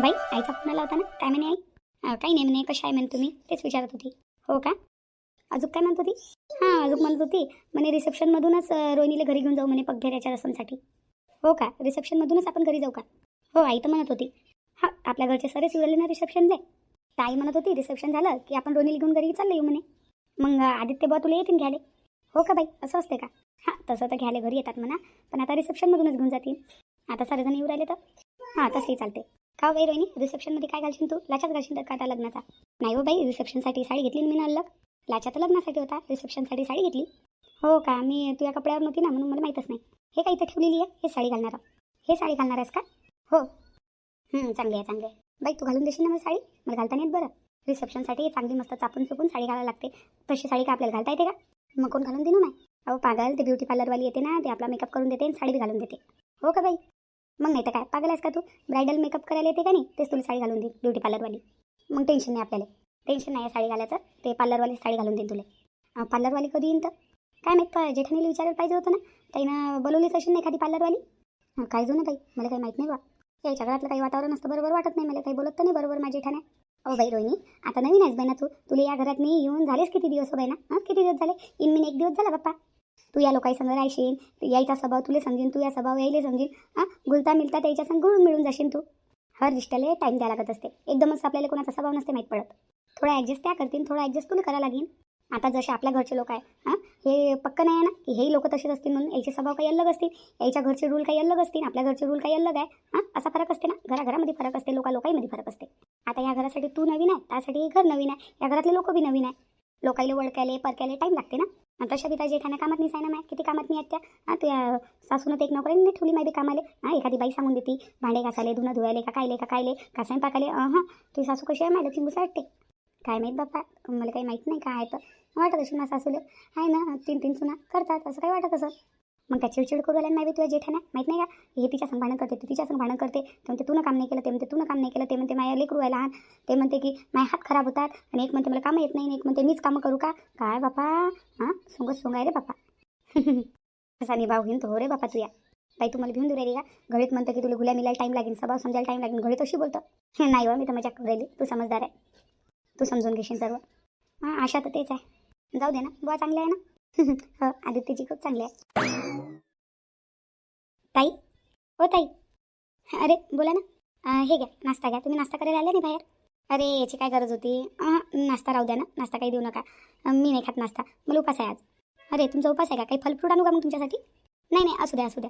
बाई आईचा फोन आला होता ना, काय म्हणे आई? काही नाही म्हणे, कशा आहे म्हणे तुम्ही, तेच विचारत होती. हो का? अजून काय म्हणत होती? हां, अजून म्हणत होती म्हणे रिसेप्शनमधूनच रोहिणीला घरी घेऊन जाऊ म्हणे पगभेऱ्याच्या रसमसाठी. हो का? रिसेप्शनमधूनच आपण घरी जाऊ का? हो, आई तर म्हणत होती. हां, आपल्या घरचे सरेच उरले ना रिसेप्शनले. तर आई म्हणत होती रिसेप्शन झालं की आपण रोहिणीला घेऊन घरी चाललं येऊ म्हणे. मग आदित्य बुवा तुला येतील घ्यायला. हो का बाई, असं असते का? हां, तसं तर घ्यायला घरी येतात म्हणा, पण आता रिसेप्शनमधूनच घेऊन जातील. आता सारेजण येऊ राहिले तर. हां, तसंही चालते. का बाई रोहिणी, रिसेप्शनमध्ये काय घालशील तू? लाचाच घालशील तर का आता लग्नाचा? नाही हो बाई, रिसेप्शनसाठी साडी घेतली ना मी अलग. लाचा तर लग्नासाठी होता, रिसेप्शनसाठी साडी घेतली. हो का? मी तुझ्या कपड्यावर नव्हती ना, म्हणून मला माहीतच नाही. हे काय इथं ठेवलेली आहे, हे साडी घालणार. हे साडी घालणार आहेस का? हो. चांगली आहे चांगली आहे. बाई तू घालून देशील ना मला साडी? मला घालता नाही येत बरं. रिसेप्शनसाठी चांगली मस्त चापून चुपून साडी घालायला लागते. तशी साडी का आपल्याला घालता येते का? मग कोण घालून देणार नाही? अहो पागल, ते ब्युटी पार्लरवाली येते ना, ते आपला मेकअप करून देते आणि साडी बी घालून देते. हो का बाई? मग नाही तर काय, पागल आहेस का तू? ब्रायडल मेकअप करायला येते का नाही, तेच तुला साडी घालून देईल ब्युटी पार्लरवाली. मग टेन्शन नाही आपल्याला, टेन्शन नाही आहे साडी घालायचं. ते पार्लरवाली साडी घालून देईल तुला. पार्लरवाली कधी येईन तर काय माहीत, का जेठानीला विचारायला पाहिजे होतं ना, त्यानं बोलवलीच असेल ना एखादी पार्लरवाली. काय जो ना बाई, मला काही माहीत नाही बा. याच्या घरातलं काही वातावरण असतं बरोबर वाटत नाही मला, काही बोलत तर नाही बरोबर माझ्या जेठाने. अहो बाई रोहिणी, आता नवीन आहेस बाई ना तू, तुला या घरात नाही येऊन झालेस किती दिवस हो बाई ना? किती दिवस झाले? इन 1 दिवस झाला बाप्पा. तू या लोकांनी संग राहशील, यायचा स्वभाव तुला समजेन, तू या स्वभाव यायला समजेन. गुलता मिळता त्याच्या संग गुळून मिळून जाशील तू. हर रिश्त्याला टाईम द्यायला लागत असते, एकदमच आपल्याला कोणाचा स्वभाव नसते माहीत पडत. थोडा ॲडजस्ट त्या करतील, थोडा ॲडजस्ट तुला करायला लागेल. आता जसे आपल्या घरचे लोक आहे, हे पक्क नाही आहे ना की हे लोक तसेच असतील म्हणून, याचे स्वभाव काही अलग असतील, याच्या घरचे रूल काही अलग असतील, आपल्या घरचे रूल काही अलग आहे. असा फरक असते ना, घराघरामध्ये फरक असते, लोकांमध्ये फरक असते. आता या घरासाठी तू नवीन आहे, त्यासाठी हे घर नवीन आहे, या घरातले लोक बी नवीन आहे. लोकाईला ओळखायला परकायला टाईम लागते ना. तशा बी त्या जेठाने कामात नाही ना, किती कामात नाही आहेत त्या. तुझ्या सासूनं ते एक नोकरीने नाही ठेवली माहिती कामाले. एखादी बाई सांगून देते भांडे घासायले, धुणं धुवायले, का कायले का स्वयंपाकाले. तुझी सासू कशी आहे माहिती, चिंबूस वाटते. काय माहीत बाप्पा, मला काही माहीत नाही काय आहे तर. वाटत असेल माझ्या सासूले आहे ना, 3 सुना करतात, असं काही वाटत असं. मग त्या चिडचिड करू राहिल्या नाही तुझ्या जेठाने, माहीत नाही का? हे तिच्या संग भांडण करते, तू तिच्या संग भांडण करते. ते म्हणते तू काम नाही केलं, ते म्हणते तू काम नाही केलं, ते म्हणते माझ्या लेकरू आहे लहान, ते म्हणते की माझे हात खराब होतात, आणि एक म्हणते मला कामं येत नाही, एक म्हणते मीच कामं करू का? काय बापा, सोंग आहे रे बापा. कसा निभाव घेऊन तो हो रे बापा तू या. बाई तुम्हाला घेऊन राहिली का? घडीत म्हणतं की तुला गुल्या मिलायला टाईम लागेल, स्वभाव समजायला टाईम लागेल, घडीत अशी बोलतं. हे नाही हो, मी तर मजा करू राहिली, तू समजदार आहे, तू समजून घेशील सर्व. आशा तर तेच आहे. जाऊ दे ना, बुवा चांगले आहे ना. हो, आदित्यची खूप चांगली आहे. ताई, हो ताई. अरे बोला ना. हे घ्या नाश्ता घ्या, तुम्ही नाश्ता करायला आले नाही बाहेर? अरे याची काय गरज होती? नाश्ता राहू द्या ना, नाश्ता काही देऊ नका. मी नाही खात नाश्ता, मला उपास आहे आज. अरे तुमचा उपास आहे का? काही फलफ्रूट आणू का मग तुमच्यासाठी? नाही असू द्या.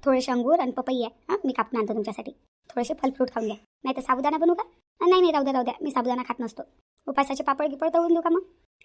थोडेसे अंगूर आणि पपई आहे, मी कापून आणतो तुमच्यासाठी. थोडेसे फलफ्रूट खाऊन घ्या. नाही तर साबुदाणा बनवू का? नाही राहू द्या, मी साबुदाणा खात नसतो. उपासाचे पापड गिपड तळून देऊ का मग?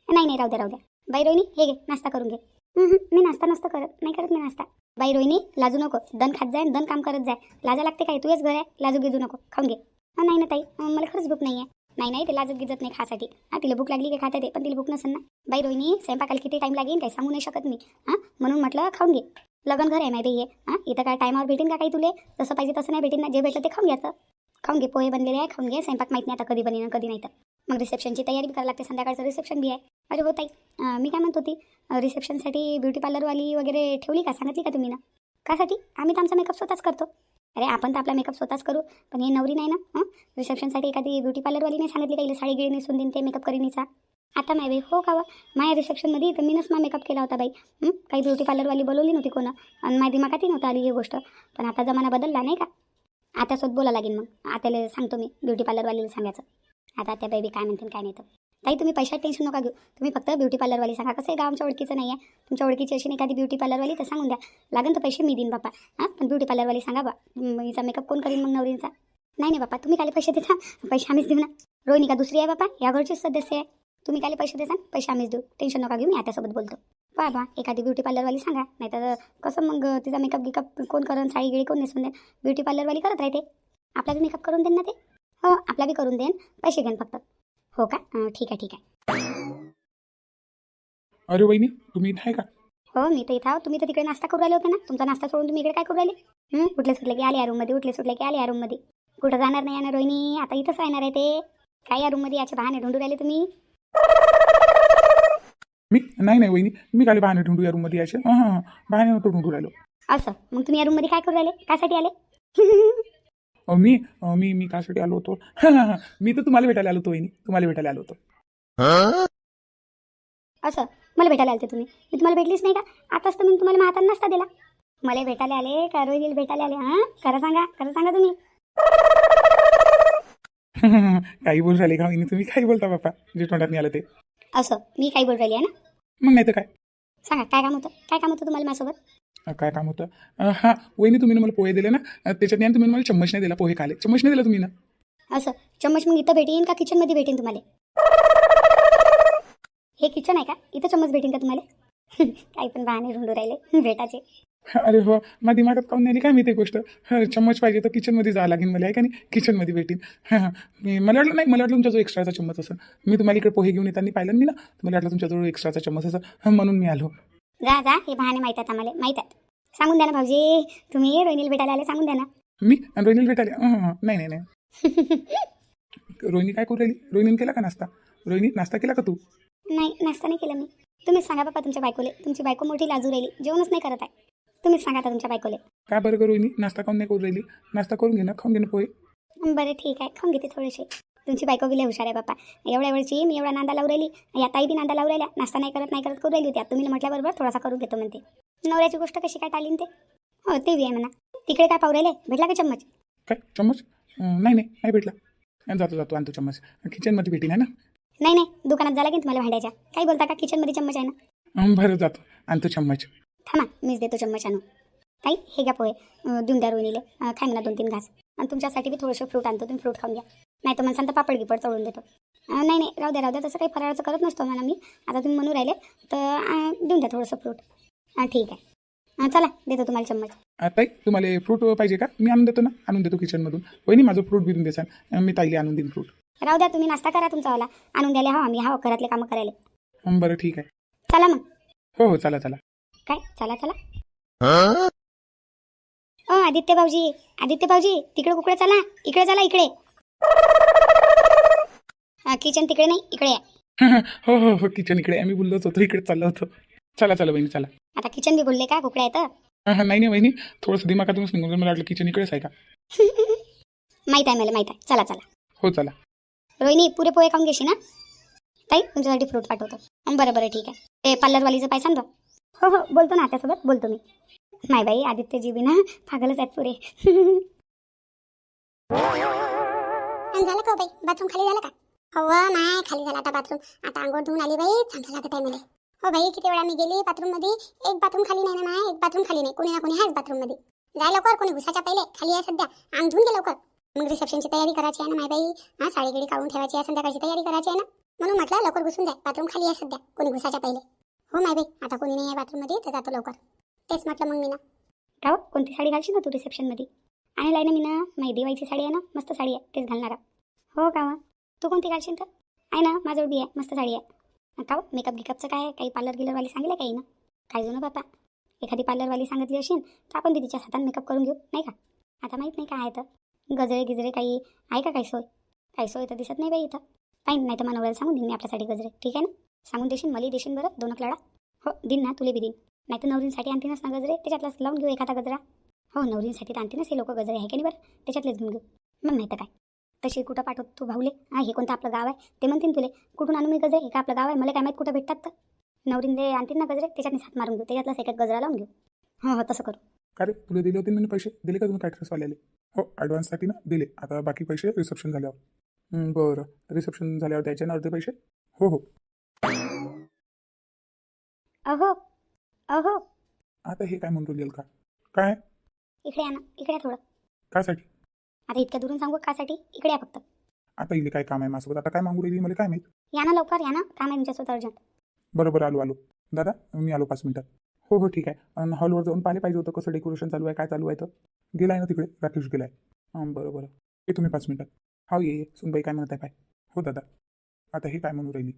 नाही राहू द्या. बाई रोहिणी, हे घे नाश्ता करून घे. मी नाश्ता नसतं करत, नाही करत मी नाश्ता. बाई रोहिणी, लाजू नको, दन खात जाय, दन काम करत जाय. लाजा लागते काय? तुझेच घर आहे, लाजू गिजू नको, खाऊन घे. नाही ना ताई, मला खरंच भूक नाही आहे. नाही ते लाजत गिजत नाही खासाठी. तिला भूक लागली की खाते ते, पण तिला भूक नसेल ना. बाई रोहिणी, स्वयंपाकाला किती टाईम लागेल काही सांगू नाही शकत मी. म्हणून म्हटलं खाऊन घे. लग्न घर आहे माहिती हे. इथं काय टायमावर भेटेन का काही तुले? जसं पाहिजे तसं नाही भेटेन ना, जे भेटलं ते खाऊन घ्यायचं. खाऊन घे, पोहे बनलेले आहे, खाऊन घे. स्वयंपाक माहीत नाही आता कधी बनेन कधी नाही तर. मग रिसेप्शनची तयारी करायला लागते, संध्याकाळचं रिसेप्शन बी आहे. अरे हो ताई, मी काय म्हणत होती, रिसेप्शनसाठी ब्युटी पार्लरवाली वगैरे ठेवली का, सांगितली का तुम्ही ना? कासाठी? आम्ही तर आमचा मेकअप स्वतःच करतो. अरे आपण तर आपला मेकअप स्वतःच करू, पण हे नवरी नाही ना. रिसेप्शनसाठी एखादी ब्युटी पार्लरवाली नाही सांगितली का, साडी गिळी नेसून देईन ते मेकअप करीनीचा. आता नाही बाई, हो का वा, माझ्या रिसेप्शनमध्ये तर मीनच मेकअप केला होता बाई. काही ब्युटी पार्लरवाली बोलवली नव्हती कोणा, आणि माझ्या दिमागातही नव्हतं आली ही गोष्ट. पण आता जमाना बदलला नाही का, आत्यासोबत बोला लागेल. मग आत्याला सांगतो मी, ब्युटी पार्लरवालीला सांगायचं. आता त्या बेबी काय म्हणतील काय नाही तर. ताई तुम्ही पैशात टेन्शन नका घेऊ, तुम्ही फक्त ब्युटी पार्लरवाली सांगा. कसं आहे, गाव आमच्या ओळखीचं नाही आहे, तुमच्या ओळखीची अशी एखादी ब्युटी पार्लरवाली तर सांगून द्या. लागेल तर पैसे मी देईन बापा. पण ब्युटी पार्लरवाली सांगा बा. हिचा मेकअप कोण करीन मग नवरीचा? नाही बापा, तुम्ही काय पैसे देता? पैसे आम्हीच देऊ ना. रोहिणी का दुसरी आहे बापा, या घरचीच सदस्य आहे. तुम्ही काय पैसे देता? पैसे आम्हीच देऊ, टेन्शन नका घेऊ, मी आत्यासोबत बोलतो. बा एखादी ब्युटी पार्लरवाली सांगा, नाही तर कसं मग तिचा मेकअप गिकअप कोण करून, साडी गिळी कोण नेसून देईन? ब्युटी पार्लरवाली करत राहते, आपला बी मेकअप करून देईन ना ते. हो, आपला बी करून देईन, पैसे घेईन फक्त. हो का? ठीक आहे. अरे वहिनी, तुम्ही इथे आहे का? हो, मी तर इथं आहो. तुम्ही तर तिकडे नाश्ता करू राहिले होते ना, तुमचा नाश्ता सोडून तुम्ही इकडे काय करू राहिले? उठले सुटले की आले या रूममध्ये, उठले सुटले की आले या रूममध्ये. कुठं जाणार नाही ना रोहिणी, आता इथंच राहणार आहे ते. काय या रूममध्ये याचे बहाणे ढूंढू राहिले तुम्ही? मी नाही वहिनी, मी काय बहाणे ढूंढू या रूममध्ये यायचे? बहाणे नको ढूंढू राहिलो. असं मग तुम्ही या रूममध्ये काय करू राहिले, कासाठी आले? मी कासाठी आलो होतो. हां, मी तर तुम्हाला भेटायला आलो होतो वहिनी, तुम्हाला भेटायला आलो होतो. असं मला भेटायला आले तुम्ही? मी तुम्हाला भेटलीच नाही का? आताच तर मी तुम्हाला हाताने नसता दिला. मला भेटायला आले का रोहिणीला भेटायला आले? हां, खरं सांगा तुम्ही. काही बोल राहिले का वहिनी तुम्ही? काही बोलता बाप्पा, जे तोंडात नाही आलं ते. असं मी काही बोल राहिली आहे ना? मग नाही तर काय. सांगा काय काम होतं? काय काम होतं तुम्हाला माझ्यासोबत? काय काम होतं? हां वहिनी, तुम्ही ना मला पोहे दिले ना, त्याच्यात नाही तुम्ही मला चम्मच नाही दिला, पोहे खाले, चम्मच नाही दिला तुम्ही ना. असं चम्मच मग इथं भेटेन का किचनमध्ये भेटेन तुम्हाला? हे किचन आहे का? इथं चम्मच भेटेन का तुम्हाला? काही पण बहाणे ढूंढू राहिले भेटाचे. अरे हो, माझ्या दिमागात काऊन नाही आली काय मी ते गोष्ट. चम्मच पाहिजे तर किचनमध्ये जावं लागेल मला, आहे का नाही? किचनमध्ये भेटेन. मला वाटलं नाही, मला वाटलं तुमच्याजवळ एक्स्ट्राचा चम्मच असं. मी तुम्हाला इकडे पोहे घेऊन येताना पाहिलं मी ना, मला वाटलं तुमच्याजवळ एक्स्ट्राचा चम्मच असं, म्हणून मी आलो. जा जा, हे बहाणे माहीत आहेत आम्हाला, माहीत आहेत. सांगून द्या ना भाऊजी, तुम्ही रोहिणीला भेटायला आले, सांगून द्या ना. मी आणि रोहिणीला भेटायला? नाही नाही नाही. रोहिणी काय करू राहिली? रोहिणीने केला का नाश्ता? रोहिणी नाश्ता केला का तू? नाही, नाश्ता नाही केला मी. तुम्हीच सांगा बाबा तुमच्या बायकोले. तुमची बायको मोठी लाजू राहिली, जेवणच नाही करत आहे. तुम्हीच सांगा आता तुमच्या बायकोले. काय बरं करू रोहिणी, नाश्ता काऊन नाही करू राहिली? नाश्ता करून घे ना, खाऊन घे ना पोहे. बरं ठीक आहे, खाऊन घेते थोडेसे. तुमची बायको बी लय हुशार आहे बाप्पा. एवढ्या वेळची मी एवढा नांदा लावू राहिली, या ताई बी नांदा लावू राहिल्या, नाश्ता नाही करत करू राहिली होती. आता तुम्ही म्हटल्याबरोबर थोडासा करून घेतो म्हणते. नवऱ्याची गोष्ट कशी काय टाळीन ते? हो ते बी आहे म्हणा. तिकडे काय पाहू राहिले? भेटला का चम्मच? काय चम्मच? नाही भेटला. जातो आणतो चम्मच, किचनमध्ये भेटीन आहे ना. नाही, दुकानात झाला की तुम्हाला भांड्याच्या. काही बोलता का? किचनमध्ये चम्मच आहे ना. बरं जातो आणतो चम्मच. थांबा, मीच देतो चम्मच आणून. ताई हे घ्या पोहे, देऊन द्या रोहिणीले. खाय म्हणा 2-3 घास. आणि तुमच्यासाठी बी थोडेसे फ्रूट आणतो, तुम्ही फ्रूट खाऊन घ्या. नाही तर म्हणसान तर पापड गिपड तळून देतो. नाही राहू द्या, तसं काही फराळाचं करत नसतो म्हणा मी. आता तुम्ही म्हणू राहिले तर देऊन द्या थोडंसं फ्रूट. ठीक आहे, चला देतो तुम्हाला चम्मच. ताई तुम्हाला फ्रूट पाहिजे का? मी आणून देतो ना, आणून देतो किचनमधून. वहिनी माझं फ्रूट बिरून देसान, मी ताईला आणून देईन फ्रूट. राहू द्या, तुम्ही नाश्ता करा तुमचावाला. आणून द्यायला हवा आम्ही, हवा घरातले कामं करायला. बरं ठीक आहे. चला मग. हो चला. काय चला? आदित्य भाऊजी तिकडे कुकडे चला, इकडे चला, इकडे. किचन तिकडे नाही, इकडे आहे. हो किचन इकडे. आम्ही बोललोच होतो इकडे चाललो होतो. चला वहिनी चला. आता किचन बी बोलले का? कुकडे आहे तर. नाही वहिनी, थोडंसं दिमागातूनच निघून मला वाटलं किचन इकडेच आहे का. माहित आहे मला, माहित आहे. चला. हो चला. रोहिणी पुरे पोहे खाऊन घेशी ना? ताई तुमच्यासाठी फ्रूट पाठवतो. बरं ठीक आहे. ते पार्लरवालीचं पैसा ना. हो बोलतो ना, त्यासोबत बोलतो मी. नाही बाई, आदित्यजी बी ना पागलच आहेत पुरे. झालं का बाई? बाथरूम खाली झालं का? हो नाही, खाली झाला आता बाथरूम. आता अंघोळ धुवून आली बाई, चांगलं लागत आहे मला. हो बाई, किती वेळा मी गेली बाथरूम मध्ये, एक बाथरूम खाली नाही ना. एक बाथरूम खाली नाही, कोणी ना कोणी आहेच बाथरूम मध्ये. जाय लवकर, कोणी घुसाच्या पहिले. खाली आहे सध्या, अंग धुवून घे लवकर. मग रिसेप्शनची तयारी करायची आहे ना माय बाई. साडी गिडी काढून ठेवायची आहे, संध्याकाळची तयारी करायची आहे ना. म्हणून म्हटलं लवकर घुसून जाय, बाथरूम खाली आहे सध्या, कोणी घुसाच्या पहिले. हो माय बाई, आता कोणी नाही आहे बाथरूम मध्ये, तर जातो लवकर. तेच म्हटलं मग मी ना. का कोणती साडी घालशील ना तू रिसेप्शनमध्ये? आणि लाय ना मी ना, माझी दिवाळीची साडी आहे ना, मस्त साडी आहे, तेच घालणार. हो का? तू कोणती घालशील तर? आहे ना, माझं बी आहे, मस्त साडी आहे. का मेकअप गिकअपचं काय? काही पार्लर गिलरवाली सांगितलं काही ना? काय जुनं बापा, एखादी पार्लरवाली सांगितली असेल तर आपण बी तिच्या हाताने मेकअप करून घेऊ, नाही का? आता माहीत नाही काय आहे तर गजरे गिजरे काही आहे का? काही सोय तर दिसत नाही बाई इथं. काही नाही तर मनोवराला सांगून देईन मी आपल्यासाठी गजरे, ठीक आहे ना? सांगून देशील, मला देशील बरं 2 लडा. हो दिन ना, तुले बी देईन. नाही तर नवरींसाठी आणतीनच ना गजरे, त्याच्यातलाच लावून घेऊ एखादा गजरा. हो नवरींसाठी तर आणतीनच हे लोक गजरे, आहे की नाही बरं? त्याच्यातलेच घेऊन घेऊ. मग नाही तर काय. तशी कुठं पाठवत तू भाऊले? हे कोणतं आपलं गाव आहे ते म्हणतील तुले? कुठून आणू मी गजरे? हे का आपलं गाव आहे? मला काय माहीत कुठं भेटतात तर. नवरींदे आणतील ना गजरे, त्याच्यातनी हात मारून घेऊ, त्याच्यातलाच एक गजरा लावून घेऊ. हो तसं करू. का रे, तुला दिले होते मी पैसे? दिले का तुम्ही कॅटरसवाल्याले? हो ॲडव्हान्ससाठी ना दिले. आता बाकी पैसे रिसेप्शन झाल्यावर. बरं, रिसेप्शन झाल्यावर द्यायचे ना अर्धे पैसे? हो. अहो आता हे काय म्हणून राहिली का? काय इकडे या ना, इकडे या थोडं. कासाठी? आता इतक्या दुरून सांगू कासाठी? इकडे या फक्त. आता इले काय काम आहे माझ्यासोबत? आता काय मागू राहिली मला काय माहीत? या ना लवकर, या ना, काम आहे तुमच्यासोबत अर्जंट. बरोबर आलो. दादा मी आलो 5 मिनिटात. हो ठीक आहे. आणि हॉलवर जाऊन पाहिले पाहिजे होतं कसं डेकोरेशन चालू आहे, काय चालू आहे. तर गेलाय ना तिकडे, राकेश गेलाय. बरं ये तुम्ही 5 मिनिटात. हो ये सुनबाई काय म्हणत आहे काय? हो दादा. आता हे काय म्हणू राहिली?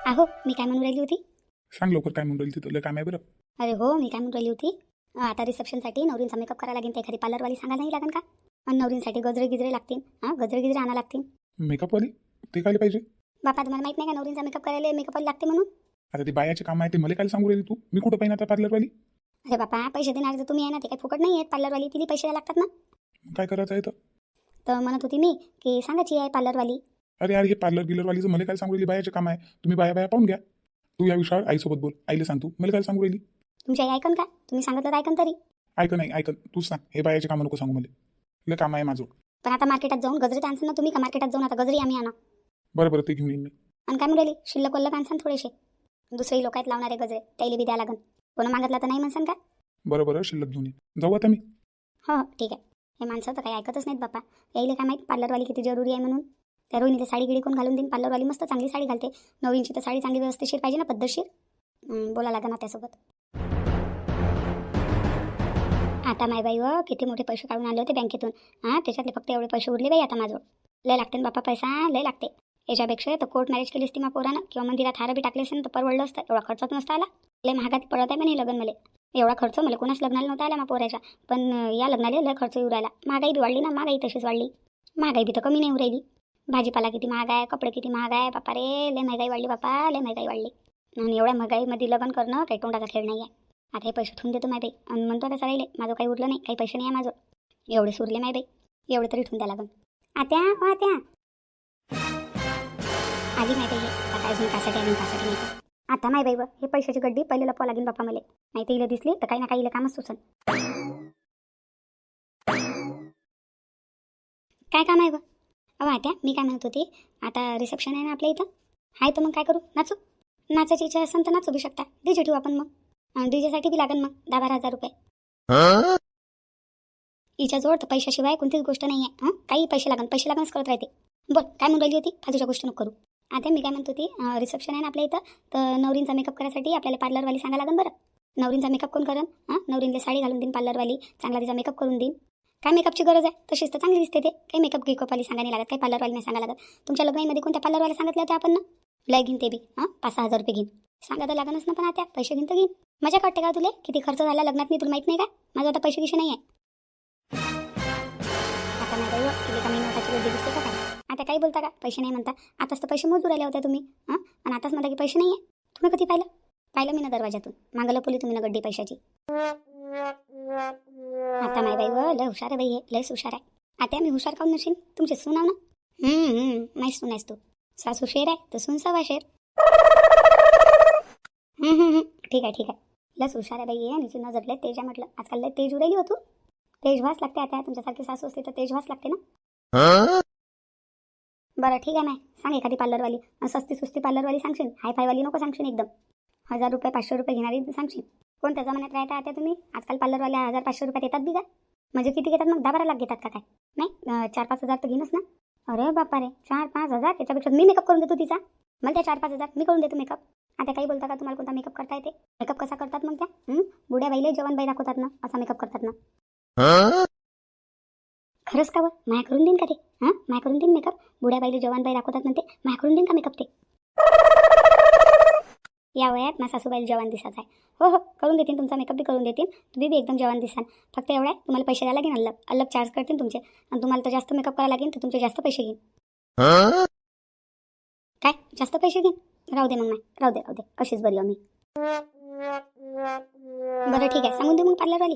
अहो मी काय म्हणून राहिली होती? सांग लवकर काय म्हणून राहिली? तुला काम आहे बरं. अरे हो, मी काय म्हणून राहिली होती, आता रिसेप्शनसाठी नवरींचा मेकअप करायला लागेल, तर एखादी पार्लरवाली सांगायला नाही लागेल का? आणि नवरींसाठी गजरे गिजरे लागतील. गजरे गिजरे आणा लागतील. मेकअपवाली ते काय पाहिजे? बापा तुम्हाला माहित नाही का नवरींचा मेकअप करायला मेकअपवाली लागते म्हणून? आता ती बायाचे काम आहे ते मला काय सांगू राहिली तू? मी कुठं पाहिजे आता पार्लरवाली? अरे बापा पैसे देणार तर तुम्ही आहे ना, ते काही फुकट नाही आहेत. पार्लरवाली तिला पैसे द्यायला लागतात ना. काय करायचं आहे तर? तर म्हणत होती मी की सांगायची आहे पार्लरवाली. अरे यार, हे पार्लर गिलरवालीचं मला काय सांगू राहिली? बायाचे काम आहे, तुम्ही बाया बाया पाहून घ्या. तू या विषयावर आईसोबत बोल, आईला सांग. तू मला काय सांगू राहिली? तुमची आई ऐकन का? तुम्ही सांगितलं तर ऐकन तरी. ऐकन नाही ऐकन, तूच सांग. हे बायाचे कामं नको सांगू मला, लय काम आहे माझं. पण आता मार्केटात जाऊन गजरे तर आणसान ना तुम्ही, का मार्केटात जाऊन आता गजरी आम्ही आणा? बरं बरं, ते घेऊन येईन मी. आणि काय म्हणली शिल्लक वल्लक आणसान थोडेसे. दुसरी लोक आहेत लावणारे गजरे, त्याला बी द्या लागन. कोणा मागितला तर नाही म्हणसान का? बरं बरं, शिल्लक घेऊन येईन. जाऊ आता मी. हो ठीक आहे. हे माणसं तर काही ऐकतच नाहीत बापा. यायला काय माहीत पार्लरवाली किती जरुरी आहे म्हणून. त्या रोहिणीला साडी गिडी कोण घालून देईन? पार्लरवाली मस्त चांगली साडी घालते. नवरींची तर साडी चांगली व्यवस्थिशीर पाहिजे ना, पद्धतशीर. बोला लागन ना त्यासोबत. आता माय बाई व किती मोठे पैसे काढून आले होते बँकेतून. त्याच्यातले फक्त एवढे पैसे उरले बाई आता माझं. लय लागते ना बापा पैसा, लय लागते. याच्यापेक्षा तर कोर्ट मॅरेज केली असती मा पोरानं, किंवा मंदिरात हार बी टाकले असेल तर परवडलं असतं. एवढा खर्चात नसता आला. लय महागात पडत आहे पण हे लग्न मला. एवढा खर्च मला कोणाच लग्नाला नव्हता आला मा पोराच्या, पण या लग्नाला लय खर्च येऊ राहिला. महागाई बी वाढली ना, महागाई तशीच वाढली. महागाई बी तर कमी नाही होऊ राहिली. भाजीपाला किती महाग आहे, कपडे किती महाग आहे बापा रे. लय महागाई वाढली बापा, लय महागाई वाढली. आणि एवढ्या महागाईमध्ये लग्न करणं काही तोंडाचा खेळ नाही आहे. आता हे पैसे ठेवून देतो माय बाई. आणि म्हणतो आता राहिले माझं काही उरलं नाही, काही पैसे नाही आहे माझं. एवढे सुरले माय बाई, एवढे तरी ठेवून द्या लागन. आत्या हो आत्या आली माय बाई. आता अजून कासाठी नाही का? आता माय बाई हे पैशाची गड्डी पहिले लपवा लागेल बापा मला. नाही तर इला दिसली तर काही ना काही इला कामच सुचन. काय काम आहे अहो आत्या? मी काय म्हणत होती, आता रिसेप्शन आहे ना आपल्या इथं. आहे तर मग काय करू? नाचू? नाचायची इच्छा असेल तर नाचू बी शकता. डीजे ठेवू आपण मग. डीजेसाठी बी लागन मग 10-12 हजार रुपये. हिच्याजवळ तर पैशाशिवाय कोणतीच गोष्ट नाही आहे. काही पैसे लागणच करत राहते. बोल काय म्हणून राहिली होती? फालतूच्या गोष्टी नको करू. आता मी काय म्हणत होती, रिसेप्शन आहे ना आपल्या इथं, तर नवरींचा मेकअप करायसाठी आपल्याला पार्लरवाली सांगा लागन बरं. नवरींचा मेकअप कोण करण? नवरींला साडी घालून देईन पार्लरवाली, चांगला तिचा मेकअप करून देईन. काय मेकअपची गरज आहे? तशीच तर चांगली दिसते ते. काही मेकअपवाली सांगा नाही लागत, काही पार्लरवाली नाही सांगा लागत. तुमच्या लग्नामध्ये कोणत्या पार्लरवाला सांगितलं होते आपण ना? लय घेईन ते बी 5-6 हजार रुपये घेईन. सांगा तर लागणच ना. पण आता पैसे घेईन तर घेईन. मजा वाटते का तुला? किती खर्च झाला लग्नात मी तुला माहित नाही का? माझा आता पैसे गिशे नाही आहे. आता नाही बाई तिला का मी नोटाची गर्दी दिसते का काय? आता काही बोलता का? पैसे नाही म्हणता. आताच तर पैसे मोजून राहिले होते तुम्ही. आणि आताच म्हणता की पैसे नाही आहे. तुम्ही कधी पाहिलं मी ना दरवाजातून. मागं लपवली तुम्ही ना गड्डी पैशाची. आता माय बाई लय हुशार आहे बाई, हे लयच हुशार आहे. आता मी हुशार काऊन नशीन? तुमचे सून आव ना. नाही सून आहेस तू. सासू शेर आहे तर सून सवा शेर. ठीक आहे. लस हुशार आहे बाई. निची नजरले तेज आहे म्हटलं. आजकाल लय तेज उरायली होतो. तेज व्हास लागते आता. तुमच्यासारखी सासू असते तर तेज व्हास लागते ना. बरं ठीक आहे. सांग एखादी पार्लरवाली. सस्ती सुस्ती पार्लरवाली सांगशील, हायफायवाली नको सांगशील. एकदम 1000 रुपये 500 रुपये घेणारी सांगशील. कोणत्या जमान्यात राहता आता तुम्ही? आजकाल पार्लरवाल्या 1000-500 रुपये देतात बी का? म्हणजे किती घेतात मग? 10-12 लाख घेतात का काय? नाही 4-5 हजार तर घेणंच ना. अरे बापा रे, 4-5 हजार? त्याच्यापेक्षा मी मेकअप करून देतो तिचा. मला त्या 4-5 हजार मी करून देतो मेकअप. आता काही बोलता का? तुम्हाला कोणता मेकअप करता येते? मेकअप कसा करतात मग त्या? बुड्या बाईले जवान बाई दाखवतात ना, असा मेकअप करतात ना. खरंच का? माया करून देईन का ते? माया करून देईन मेकअप? बुड्या बाईले जवान बाई दाखवतात म्हणते, माया करून देईन का मेकअप ते? या वयात माझ्या सासूबाईला जवान दिसत आहे. हो करून देतील. तुमचा मेकअप बी करून देतील. तुम्ही बी एकदम जवान दिसाल. फक्त एवढा आहे, तुम्हाला पैसे द्यायला लागेल. अलग चार्ज करतील तुमचे. आणि तुम्हाला तर जास्त मेकअप करायला लागेल तर तुमचे जास्त पैसे घेईन. काय जास्त पैसे घेईन? राहू दे मग. राहू दे अशीच बरी मी. बरं ठीक आहे, सांगून दे मग पार्लरवाली.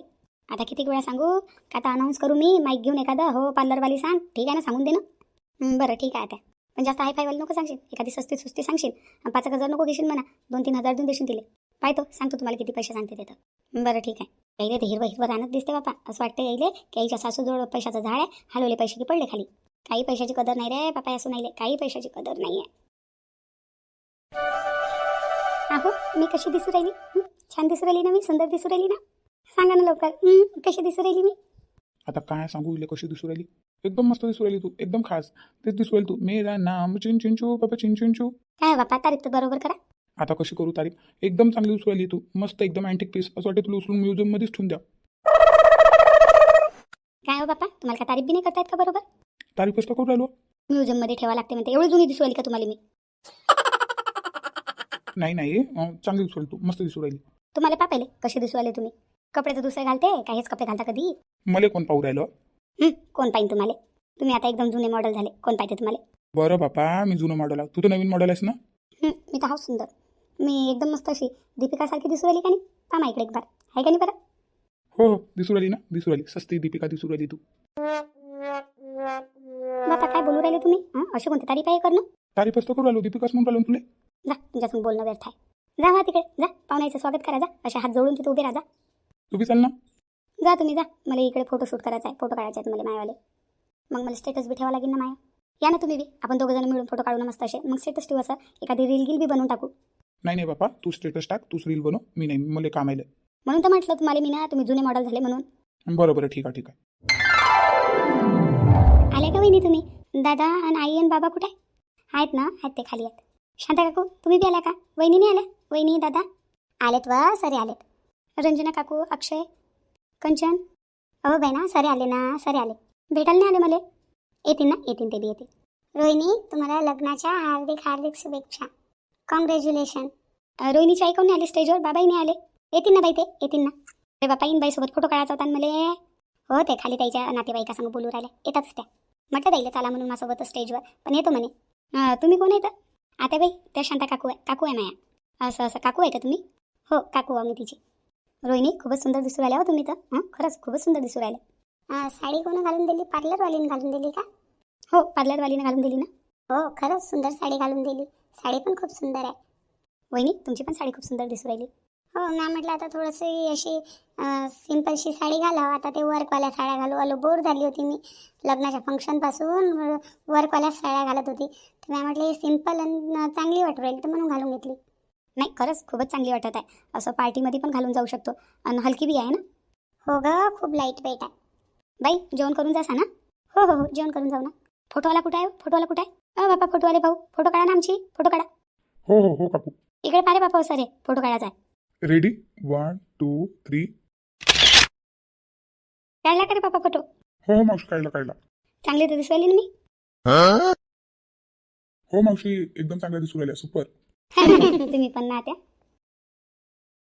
आता किती वेळा सांगू का? आता अनाऊन्स करू मी माईक घेऊन एखादा? हो पार्लरवाली सांग. ठीक आहे ना, सांगून दे ना. बरं ठीक आहे. आता पण जास्त हायफायवाली नको सांगशील. एखादी सस्ती सुस्ती सांगशील. 5-1 हजार नको घेशील म्हणा. 2-3 हजार देऊन देशील तिले. पाहतो सांगतो तुम्हाला किती पैसे सांगते ते तर. बरं ठीक आहे. यायले ते हिरवं रानत दिसते बापा. असं वाटतं यायले की आईच्या सासूजवळ पैशाचं झाड आहे. हलवले पैसे की पडले खाली. काही पैशाची कदर नाही रे बापा. असं नाही, काही पैशाची कदर नाही आहे. अहो मी कशी दिसू राहिली? छान दिसू राहिली ना मी? सुंदर दिसू राहिली ना? सांगा ना लवकर. कशी दिसू राहिली मी? आता काय सांगू इले कशी दिसू राहिली? एकदम मस्त दिसू राहिली तू. एकदम खास तेच दिसू राहिली तू. मेरा नाम चिंचिंचू बाबा चिंचिंचू. काय बापा तारीफ तर बरोबर करा. आता कशी करू तारीफ? एकदम चांगली दिसू राहिली तू. मस्त एकदम अँटिक पीस. असं वाटतं तुला उचलून म्युझियम मध्येच ठेवून द्या. काय हो बापा, तुम्हाला काय तारीफ बी नाही करतायत का बरोबर? तारीफ कसं करू राहिलो? म्युझियम मध्ये ठेवा लागते म्हणते. एवढी जुनी दिसू राहिली का तुम्हाला मी? नाही चांगली दिसू राहिली तू. मस्त दिसू राहिली. तुम्हाला पाहिले कसे दिसू राहिले तुम्ही? कपडे तर दुसरे घालते का? हेच कपडे घालता कधी? मला कोण पाहू राहिलं? कोण पाहिजे तुम्हाला? तुम्ही आता एकदम जुने मॉडेल झाले. कोण पाहिजे तुम्हाला? बरं बापा, मी जुनं मॉडेल आहे. तू तर नवीन मॉडेल आहेस ना? मी तर हा सुंदर. मी एकदम मस्त अशी दीपिका सारखी दिसू राहिली का नाही? पहा इकडे एक बार. आहे का नाही बरं? हो हो दिसू राहिली ना, दिसू राहिली. सस्ती दीपिका दिसू राहिली तू. बापा काय बोलू राहिले तुम्ही? असे कोणते तारीफ आहे करणं? तारीफच तर करू राहिलो, दीपिकाच म्हणून राहिलो ना तुले. जा तुमच्यासंग बोलणं व्यर्थ आहे. जा वा तिकडे जा, पाहुण्याचं स्वागत करा. जा अशा हात जोडून तिथे उभे राहा. जा तू बी चाल ना. जा तुम्ही जा. मला इकडे फोटोशूट करायचा आहे, फोटो काढायचे आहेत मला मायावाले. मग मला स्टेटस बी ठेवावं लागेल ना माया. या ना तुम्ही बी, आपण दोघं जण मिळून फोटो काढू ना मस्त असे. मग स्टेटस ठेवू असं, एखादी रील गिल बी बनवून टाकू. नाही नाही बापा, तू स्टेटस टाक, तूच रील बनव. मी नाही, मला काम आहे. म्हणून तर म्हटलं तुम्हाला मी ना, तुम्ही जुने मॉडेल झाले म्हणून. बरं बरं ठीक आहे ठीक आहे. आले का वहिनी तुम्ही? दादा आणि आई आणि बाबा कुठे आहेत? ना आहेत ते खाली आहेत. शांता काकू तुम्ही बी आल्या का? वहिनी नाही आल्या? वहिनी दादा आलेत वा, सरे आलेत. रंजना काकू, अक्षय, कंचन, अहो बहिणा सरे आले ना, सरे आले. भेटायला नाही आले मला. येतील ना, येतील ते बी येतील. रोहिणी तुम्हाला लग्नाच्या हार्दिक हार्दिक शुभेच्छा. कॉंग्रॅच्युलेशन. रोहिणीची आई कोण नाही आली स्टेजवर? बाबाही नाही आले. येतील ना बाई, ते येतील ना. अरे बापा इन बाईसोबत फोटो काढायचा होता मला. हो ते खाली त्याच्या नातेवाईकासंग बोलू राहिले, येतातच त्या. म्हटलं द्यायला चला म्हणून माझ्यासोबत स्टेजवर, पण येतो म्हणे. तुम्ही कोण येतं? आता बाई त्या शांता काकू आहे, काकू आहे माया. असं असं काकू आहे का तुम्ही? हो काकू मी तिची. रोहिणी खूपच सुंदर दिसू राहिल्या हो तुम्ही तर. खरंच खूपच सुंदर दिसू राहिले. साडी कोण घालून दिली? पार्लरवालीने घालून दिली का? हो पार्लरवालीने घालून दिली ना. हो खरंच सुंदर साडी घालून दिली. साडी पण खूप सुंदर आहे. वहिनी तुमची पण साडी खूप सुंदर दिसू राहिली. हो मी म्हटलं आता थोडंसं अशी सिंपलशी साडी घालावं. आता ते वर्कवाल्या साड्या घालू आलो, बोर झाली होती मी लग्नाच्या फंक्शनपासून. वर्कवाल्या साड्या घालत होती, तर मी म्हटलं सिंपल आणि चांगली वाटू राहील, तर म्हणून घालून घेतली. नाही खरंच खूपच चांगली वाटत आहे. असं पार्टीमध्ये पण घालून जाऊ शकतो आणि हलकी बी आहे ना. हो ग खूप लाईट वेट आहे. बाई जेवण करून जासा ना. हो हो हो जेवण करून जाऊ ना. फोटोवाला कुठे आहे? फोटोवाला कुठे आहे? बापा फोटोवाले भाऊ फोटो काढा ना आमची, फोटो काढा. हो हो हो काकू. इकडे पारे बापा सर फोटो काढायचा आहे. रेडी 1 2 3. काढला का रे बापा फोटो? हो हो मावशी, काढला काढला. चांगली तर दिसू राहिली ना मी. हो मावशी एकदम चांगल्या दिसू राहिल्या, सुपर. तुम्ही पण ना त्या.